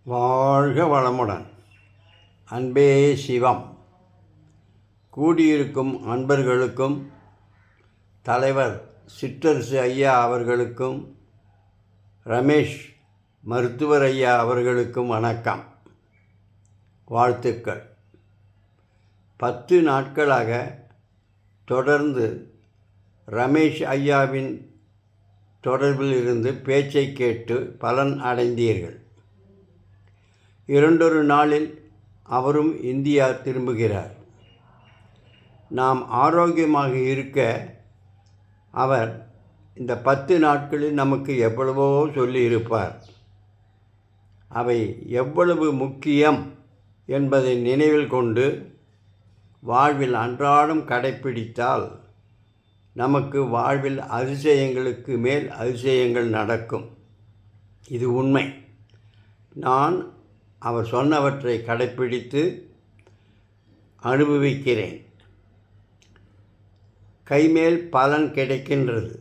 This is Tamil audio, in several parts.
வாழ்க வளமுடன். அன்பே சிவம். கூடியிருக்கும் அன்பர்களுக்கும் தலைவர் சிற்றரசு ஐயா அவர்களுக்கும் ரமேஷ் மருத்துவர் ஐயா அவர்களுக்கும் வணக்கம், வாழ்த்துக்கள். 10 நாட்களாக தொடர்ந்து ரமேஷ் ஐயாவின் தொடர்பில் இருந்து பேச்சை கேட்டு பலன் அடைந்தீர்கள். 2 நாளில் அவரும் இந்தியா திரும்புகிறார். நாம் ஆரோக்கியமாக இருக்க அவர் இந்த 10 நாட்களில் நமக்கு எவ்வளவோ சொல்லியிருப்பார். அவை எவ்வளவு முக்கியம் என்பதை நினைவில் கொண்டு வாழ்வில் அன்றாடம் கடைப்பிடித்தால் நமக்கு வாழ்வில் அதிசயங்களுக்கு மேல் அதிசயங்கள் நடக்கும். இது உண்மை. நான் அவர் சொன்னவற்றை கடைப்பிடித்து அனுபவிக்கிறேன். கைமேல் பலன் கிடைக்கின்றது,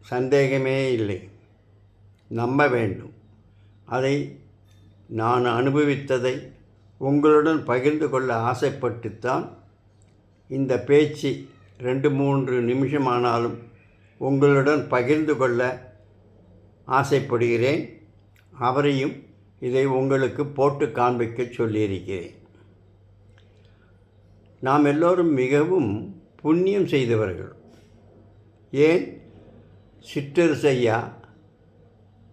சந்தேகமே இல்லை. நம்ப வேண்டும். அதை நான் அனுபவித்ததை உங்களுடன் பகிர்ந்து கொள்ள ஆசைப்பட்டுத்தான் இந்த பேச்சு 2-3 நிமிஷமானாலும் உங்களுடன் பகிர்ந்து கொள்ள ஆசைப்படுகிறேன். அவரையும் இதை உங்களுக்கு போட்டு காண்பிக்க சொல்லியிருக்கிறேன். நாம் எல்லோரும் மிகவும் புண்ணியம் செய்தவர்கள். ஏன் சிற்றரசு ஐயா,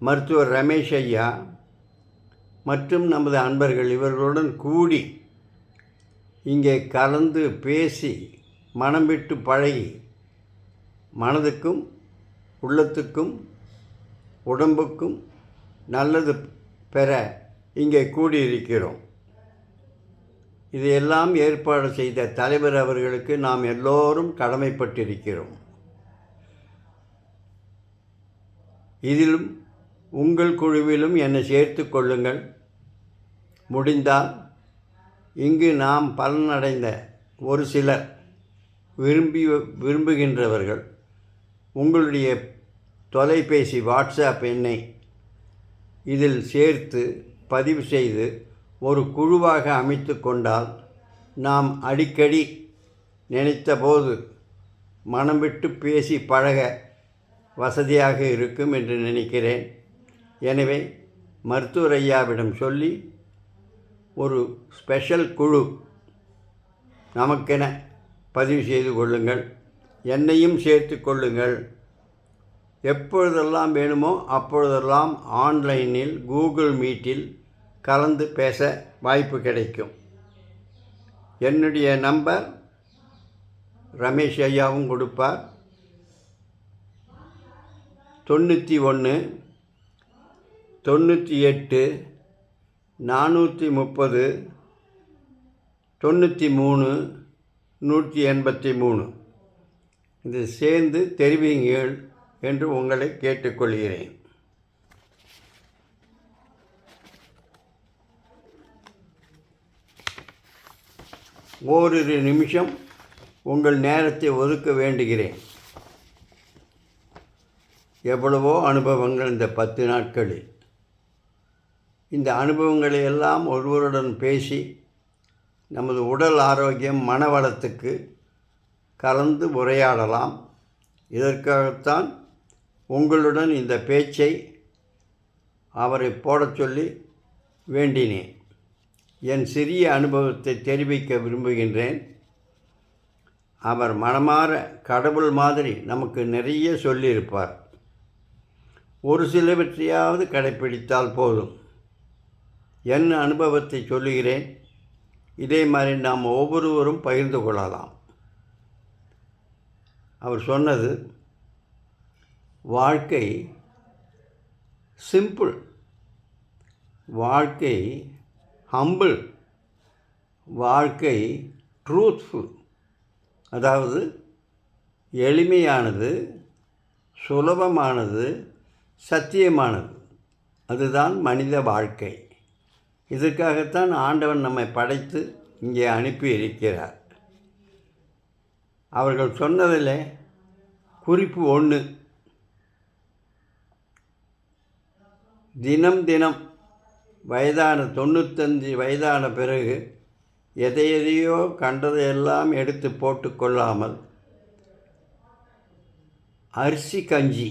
மருத்துவர் ரமேஷ் ஐயா மற்றும் நமது அன்பர்கள் இவர்களுடன் கூடி இங்கே கலந்து பேசி மனம் விட்டு பழகி மனதுக்கும் உள்ளத்துக்கும் உடம்புக்கும் நல்லது பெற இங்கே கூடியிருக்கிறோம். இதையெல்லாம் ஏற்பாடு செய்த தலைவர் அவர்களுக்கு நாம் எல்லோரும் கடமைப்பட்டிருக்கிறோம். இதிலும் உங்கள் குழுவிலும் என்னை சேர்த்து கொள்ளுங்கள். முடிந்தால் இங்கு நாம் பலனடைந்த ஒரு சிலர் விரும்புகின்றவர்கள் உங்களுடைய தொலைபேசி வாட்ஸ்அப் எண்ணை இதில் சேர்த்து பதிவு செய்து ஒரு குழுவாக அமைத்து கொண்டால் நாம் அடிக்கடி நினைத்தபோது மனம் விட்டு பேசி பழக வசதியாக இருக்கும் என்று நினைக்கிறேன். எனவே மருத்துவர் ஐயாவிடம் சொல்லி ஒரு ஸ்பெஷல் குழு நமக்கென பதிவு செய்து கொள்ளுங்கள். என்னையும் சேர்த்து கொள்ளுங்கள். எப்பொழுதெல்லாம் வேணுமோ அப்பொழுதெல்லாம் ஆன்லைனில் கூகுள் மீட்டில் கலந்து பேச வாய்ப்பு கிடைக்கும். என்னுடைய நம்பர் ரமேஷ் ஐயாவும் கொடுப்பார். 91 98 430 93 183. இது சேர்ந்து தெரிவிங்கள் என்று உங்களை கேட்டுக்கொள்கிறேன். ஓரிரு நிமிஷம் உங்கள் நேரத்தை ஒதுக்க வேண்டுகிறேன். எவ்வளவோ அனுபவங்கள் இந்த 10 நாட்களில். இந்த அனுபவங்களை எல்லாம் ஒருவருடன் பேசி நமது உடல் ஆரோக்கியம் மனவளத்துக்கு கலந்து உரையாடலாம். இதற்காகத்தான் உங்களுடன் இந்த பேச்சை அவரை போடச் சொல்லி வேண்டினேன். என் சிறிய அனுபவத்தை தெரிவிக்க விரும்புகின்றேன். அவர் மனமாற கடவுள் மாதிரி நமக்கு நிறைய சொல்லியிருப்பார். ஒரு சிலவற்றையாவது கடைப்பிடித்தால் போதும். என் அனுபவத்தை சொல்லுகிறேன். இதே மாதிரி நாம் ஒவ்வொருவரும் பகிர்ந்து கொள்ளலாம். அவர் சொன்னது, வாழ்க்கை சிம்பிள், வாழ்க்கை ஹம்பிள், வாழ்க்கை ட்ரூத்ஃபுல். அதாவது எளிமையானது, சுலபமானது, சத்தியமானது. அதுதான் மனித வாழ்க்கை. இதற்காகத்தான் ஆண்டவன் நம்மை படைத்து இங்கே அனுப்பி இருக்கிறார். அவர்கள் சொன்னதில் குறிப்பு 1, தினம் தினம் வயதான 95 வயதான பிறகு எதையோ கண்டதையெல்லாம் எடுத்து போட்டுக்கொள்ளாமல் அரிசி கஞ்சி,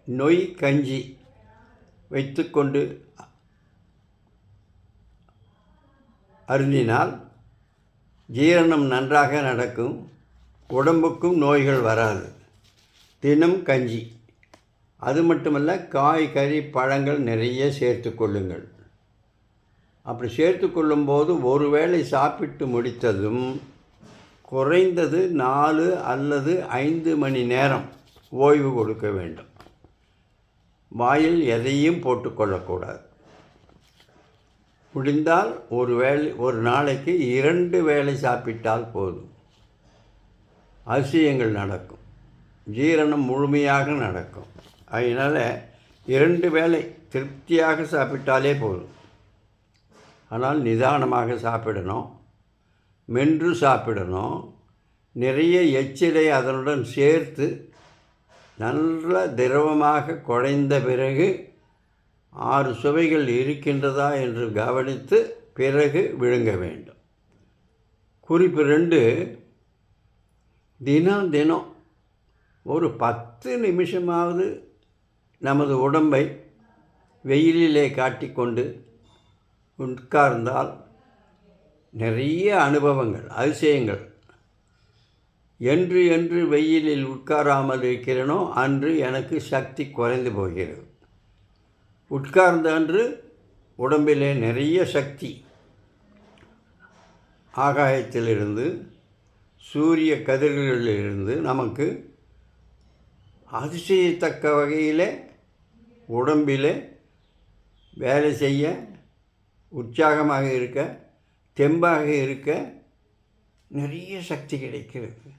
நொய் கஞ்சி வைத்துக்கொண்டு அருந்தினால் ஜீரணம் நன்றாக நடக்கும், உடம்புக்கும் நோய்கள் வராது. தினம் கஞ்சி. அது மட்டுமல்ல, காய் கறி பழங்கள் நிறைய சேர்த்து கொள்ளுங்கள். அப்படி சேர்த்து கொள்ளும்போது ஒரு வேளை சாப்பிட்டு முடித்ததும் குறைந்தது 4 அல்லது 5 மணி நேரம் ஓய்வு கொடுக்க வேண்டும். வாயில் எதையும் போட்டுக்கொள்ளக்கூடாது. முடிந்தால் ஒரு நாளைக்கு 2 வேளை சாப்பிட்டால் போதும். அதிசயங்கள் நடக்கும். ஜீரணம் முழுமையாக நடக்கும். அதனால் 2 வேளை திருப்தியாக சாப்பிட்டாலே போதும். ஆனால் நிதானமாக சாப்பிடணும், மென்று சாப்பிடணும். நிறைய எச்சிலை அதனுடன் சேர்த்து நல்ல திரவமாக குழைந்த பிறகு 6 சுவைகள் இருக்கின்றதா என்று கவனித்து பிறகு விழுங்க வேண்டும். குறிப்பு 2, தினம் ஒரு 10 நிமிஷமாவது நமது உடம்பை வெயிலிலே காட்டிக்கொண்டு உட்கார்ந்தால் நிறைய அனுபவங்கள், அதிசயங்கள். என்று வெயிலில் உட்காராமல் இருக்கிறேனோ அன்று எனக்கு சக்தி குறைந்து போகிறது. உட்கார்ந்த அன்று உடம்பிலே நிறைய சக்தி ஆகாயத்திலிருந்து, சூரிய கதிர்களிலிருந்து நமக்கு அதிசயத்தக்க வகையில் உடம்பிலே வேலை செய்ய, உற்சாகமாக இருக்க, தெம்பாக இருக்க நிறைய சக்தி கிடைக்கிறது.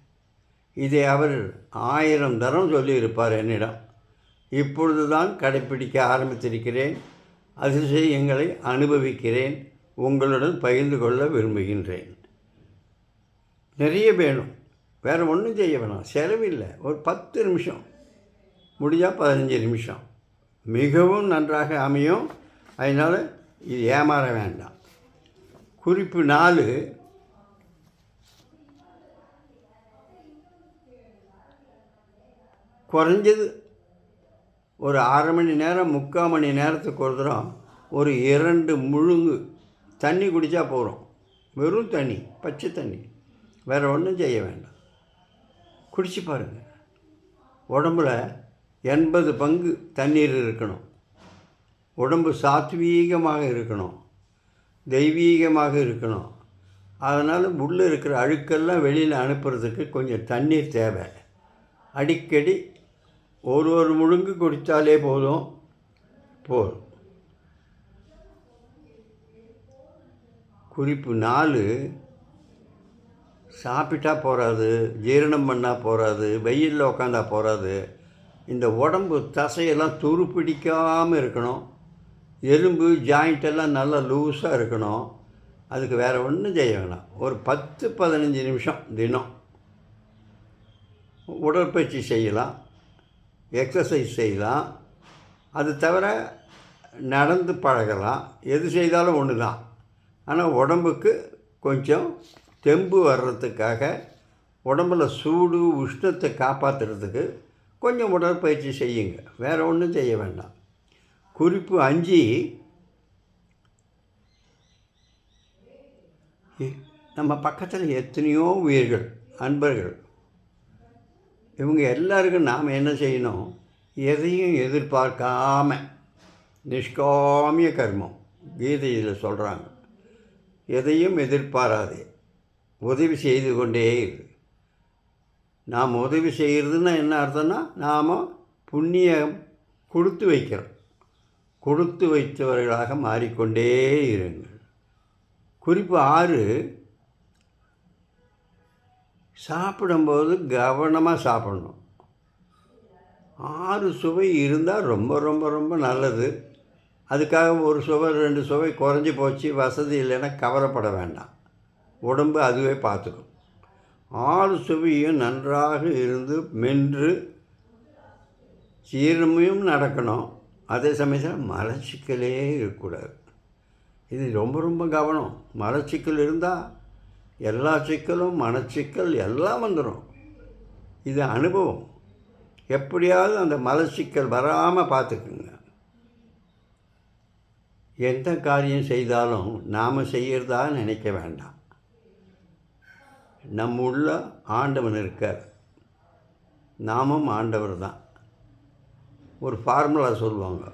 இதை அவர் 1000 தரம் சொல்லியிருப்பார் என்னிடம். இப்பொழுது தான் கடைப்பிடிக்க ஆரம்பித்திருக்கிறேன். அதிசயங்களை அனுபவிக்கிறேன். உங்களுடன் பகிர்ந்து கொள்ள விரும்புகின்றேன். நிறைய வேணும், வேறு ஒன்றும் செய்ய வேணாம், செலவில்லை. ஒரு 10 நிமிஷம், முடிஞ்சால் 15 நிமிஷம் மிகவும் நன்றாக அமையும். அதனால் இது ஏமாற வேண்டாம். குறிப்பு 4, குறைஞ்சது ஒரு 1/2 மணி நேரம் 3/4 மணி நேரத்துக்கு ஒரு தரம் ஒரு 2 முழுங்கு தண்ணி குடித்தா போகிறோம். வெறும் தண்ணி, பச்சை தண்ணி, வேறு ஒன்றும் செய்ய வேண்டாம். குடிச்சு பாருங்கள். உடம்புல 80 பங்கு தண்ணீர் இருக்கணும். உடம்பு சாத்வீகமாக இருக்கணும், தெய்வீகமாக இருக்கணும். அதனால் உள்ளே இருக்கிற அழுக்கெல்லாம் வெளியில் அனுப்புறதுக்கு கொஞ்சம் தண்ணீர் தேவை. அடிக்கடி ஒரு முழுங்கு குடித்தாலே போதும். குறிப்பு 4, சாப்பிட்டா போகாது, ஜீரணம் பண்ணால் போகாது, வெயிலில் உட்காந்தா போகாது. இந்த உடம்பு தசையெல்லாம் துரு பிடிக்காமல் இருக்கணும். எலும்பு ஜாயிண்டெல்லாம் நல்லா லூஸாக இருக்கணும். அதுக்கு வேறு ஒன்றும் செய்ய வேணாம். ஒரு 10-15 நிமிஷம் தினம் உடற்பயிற்சி செய்யலாம், எக்ஸசைஸ் செய்யலாம். அது தவிர நடந்து பழகலாம். எது செய்தாலும் ஒன்று தான். ஆனால் உடம்புக்கு கொஞ்சம் தெம்பு வர்றதுக்காக, உடம்பில் சூடு உஷ்ணத்தை காப்பாற்றுறதுக்கு கொஞ்சம் உடற்பயிற்சி செய்யுங்க. வேறு ஒன்றும் செய்ய வேண்டாம். குறிப்பு 5, நம்ம பக்கத்தில் எத்தனையோ உயிர்கள், அன்பர்கள். இவங்க எல்லாருக்கும் நாம் என்ன செய்யணும்? எதையும் எதிர்பார்க்காம, நிஷ்காமிய கர்மம் கீதையில் சொல்கிறாங்க. எதையும் எதிர்பாராதே, உதவி செய்து கொண்டே இரு. நாம் உதவி செய்கிறதுன்னா என்ன அர்த்தம்னா, நாம் புண்ணியம் கொடுத்து வைக்கிறோம். கொடுத்து வைத்தவர்களாக மாறிக்கொண்டே இருங்கள். குறிப்பு 6, சாப்பிடும்போது கவனமாக சாப்பிடணும். 6 சுவை இருந்தால் ரொம்ப ரொம்ப ரொம்ப நல்லது. அதுக்காக ஒரு சுவை 2 சுவை குறைஞ்சி போச்சு, வசதி இல்லைன்னா கவலைப்பட வேண்டாம். உடம்பு அதுவே பார்த்துக்கும். 6 சுவையும் நன்றாக இருந்து மென்று ஜீரணமும் நடக்கணும். அதே சமயத்தில் மலச்சிக்கலே இருக்கக்கூடாது. இது ரொம்ப ரொம்ப கவனம். மலச்சிக்கல் இருந்தால் எல்லா சிக்கலும், மனச்சிக்கல் எல்லாம் வந்துடும். இது அனுபவம். எப்படியாவது அந்த மலச்சிக்கல் வராமல் பார்த்துக்குங்க. எந்த காரியம் செய்தாலும் நாம் செய்கிறதா நினைக்க வேண்டாம். நம்ம உள்ள ஆண்டவன் இருக்கார், நாமும் ஆண்டவர் தான். ஒரு ஃபார்முலா சொல்லுவாங்க,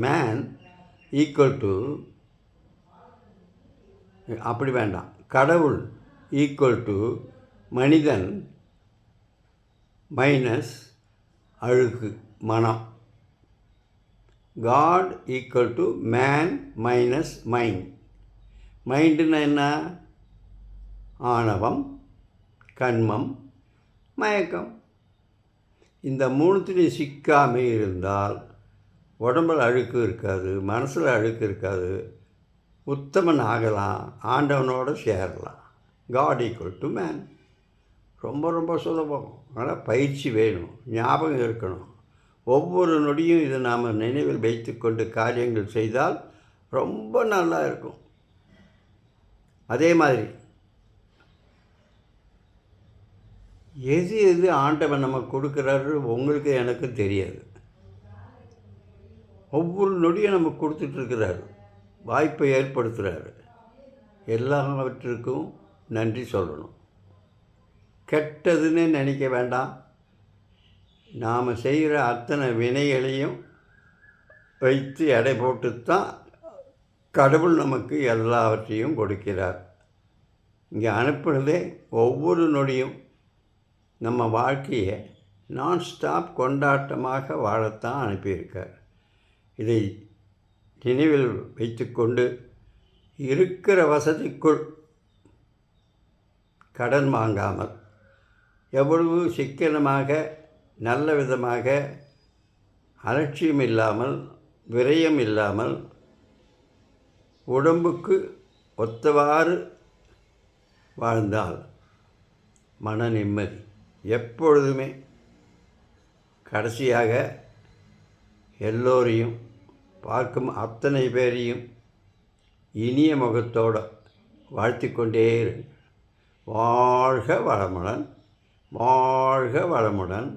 மேன் ஈக்குவல் டு, அப்படி வேண்டாம், கடவுள் ஈக்குவல் டு மனிதன் மைனஸ் அழுக்கு மனம். God equal to man minus mind. மைண்டுன்னா என்ன? ஆணவம், கண்மம், மயக்கம். இந்த மூணுத்துலேயும் சிக்காமல் இருந்தால் உடம்பில் அழுக்கு இருக்காது, மனசில் அழுக்கு இருக்காது, உத்தமன் ஆகலாம், ஆண்டவனோடு சேரலாம். God equal to man. ரொம்ப ரொம்ப சுலபம். ஆனால் பயிற்சி வேணும், ஞாபகம் இருக்கணும். ஒவ்வொரு நொடியும் இதை நாம் நினைவில் வைத்து கொண்டு காரியங்கள் செய்தால் ரொம்ப நல்லா இருக்கும். அதே மாதிரி எது எது ஆண்டவன் நமக்கு கொடுக்குறாரு உங்களுக்கு எனக்கு தெரியாது. ஒவ்வொரு நொடியும் நமக்கு கொடுத்துட்ருக்கிறாரு, வாய்ப்பை ஏற்படுத்துகிறாரு. எல்லாவற்றுக்கும் நன்றி சொல்லணும். கெட்டதுன்னு நினைக்க வேண்டாம். நாம் செய்கிற அத்தனை வினைகளையும் வைத்து எடை போட்டு தான் கடவுள் நமக்கு எல்லாவற்றையும் கொடுக்கிறார். இங்கே அனுப்புனதே ஒவ்வொரு நொடியும் நம்ம வாழ்க்கையை நான் ஸ்டாப் கொண்டாட்டமாக வாழத்தான் அனுப்பியிருக்கார். இதை நினைவில் வைத்துக்கொண்டு இருக்கிற வசதிக்குள் கடன் வாங்காமல் எவ்வளவு சிக்கனமாக நல்ல விதமாக அலட்சியம் இல்லாமல் விரயம் இல்லாமல் உடம்புக்கு ஒத்தவாறு வாழ்ந்தால் மன நிம்மதி எப்பொழுதுமே. கடைசியாக எல்லோரையும் பார்க்கும் அத்தனை பேரையும் இனிய முகத்தோடு வாழ்த்திக்கொண்டே இருங்க. வாழ்க வளமுடன், வாழ்க வளமுடன்,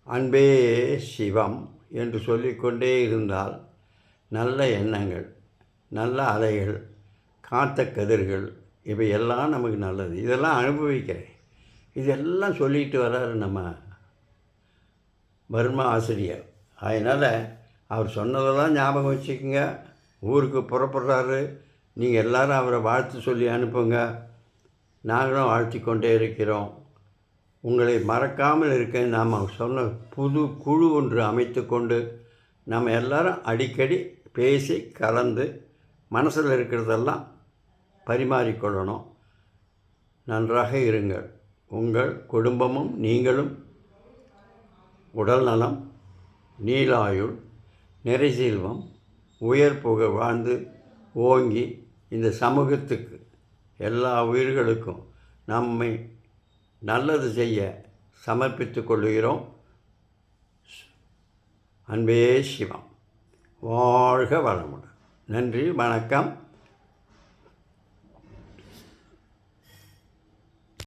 அன்பே சிவம் என்று சொல்லிக்கொண்டே இருந்தால் நல்ல எண்ணங்கள், நல்ல அலைகள், காத்த கதிர்கள் இவையெல்லாம் நமக்கு நல்லது. இதெல்லாம் அனுபவிக்கிறேன். இதெல்லாம் சொல்லிட்டு வர்றாரு நம்ம பர்மா ஆசிரியர். அதனால் அவர் சொன்னதெல்லாம் ஞாபகம் வச்சுக்கோங்க. ஊருக்கு புறப்படுறாரு, நீங்கள் எல்லோரும் அவரை வாழ்த்து சொல்லி அனுப்புங்க. நாங்களும் வாழ்த்தி கொண்டே இருக்கிறோம். உங்களை மறக்காமல் இருக்க நாம் சொன்ன புது குழு ஒன்று அமைத்து கொண்டு நம்ம எல்லாரும் அடிக்கடி பேசி கலந்து மனசில் இருக்கிறதெல்லாம் பரிமாறிக்கொள்ளணும். நன்றாக இருங்கள். உங்கள் குடும்பமும் நீங்களும் உடல் நலம், நீலாயுள், நிறை செல்வம், உயர் புகழ் வாழ்ந்து ஓங்கி இந்த சமூகத்துக்கு எல்லா உயிர்களுக்கும் நம்மை நல்லது செய்ய சமர்ப்பித்துக் கொள்கிறோம். அன்பே சிவம். வாழ்க வளமுடன். நன்றி, வணக்கம்.